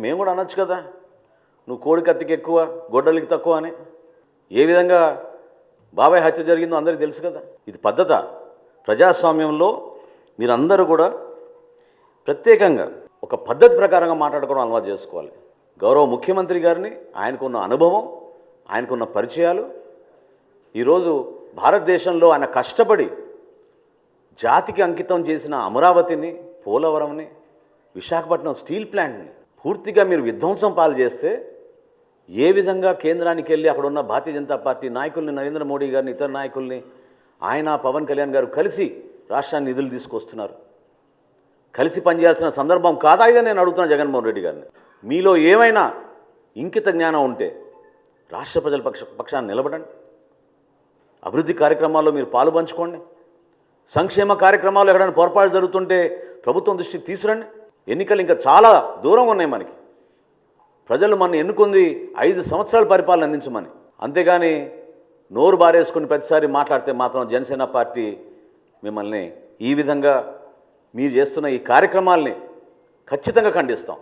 మేము కూడా అనొచ్చు కదా, నువ్వు కోడి కత్తికి ఎక్కువ గొడ్డలికి తక్కువ అని. ఏ విధంగా బాబాయ్ హత్య జరిగిందో అందరికీ తెలుసు కదా. ఇది పద్ధత. ప్రజాస్వామ్యంలో మీరందరూ కూడా ప్రత్యేకంగా ఒక పద్ధతి ప్రకారంగా మాట్లాడుకోవడం అలవాటు చేసుకోవాలి. గౌరవ ముఖ్యమంత్రి గారిని, ఆయనకున్న అనుభవం, ఆయనకున్న పరిచయాలు, ఈరోజు భారతదేశంలో ఆయన కష్టపడి జాతికి అంకితం చేసిన అమరావతిని, పోలవరంని, విశాఖపట్నం స్టీల్ ప్లాంట్ని పూర్తిగా మీరు విధ్వంసం పాలు చేస్తే ఏ విధంగా కేంద్రానికి వెళ్ళి అక్కడ ఉన్న భారతీయ జనతా పార్టీ నాయకుల్ని, నరేంద్ర మోడీ గారిని, ఇతర నాయకుల్ని, ఆయన పవన్ కళ్యాణ్ గారు కలిసి రాష్ట్రాన్ని నిధులు తీసుకొస్తున్నారు. కలిసి పనిచేయాల్సిన సందర్భం కాదా ఇదని నేను అడుగుతున్నా జగన్మోహన్ రెడ్డి గారిని. మీలో ఏమైనా ఇంకిత జ్ఞానం ఉంటే రాష్ట్ర ప్రజల పక్షాన్ని నిలబడండి. అభివృద్ధి కార్యక్రమాల్లో మీరు పాలు పంచుకోండి. సంక్షేమ కార్యక్రమాలు ఎక్కడైనా పొరపాటు జరుగుతుంటే ప్రభుత్వం దృష్టికి తీసుకురండి. ఎన్నికలు ఇంకా చాలా దూరంగా ఉన్నాయి మనకి. ప్రజలు మన ఎన్నుకుంది 5 సంవత్సరాల పరిపాలన అందించమని. అంతేగాని నోరు బారేసుకుని ప్రతిసారి మాట్లాడితే మాత్రం జనసేన పార్టీ మిమ్మల్ని ఈ విధంగా మీరు చేస్తున్న ఈ కార్యక్రమాల్ని ఖచ్చితంగా ఖండిస్తాం.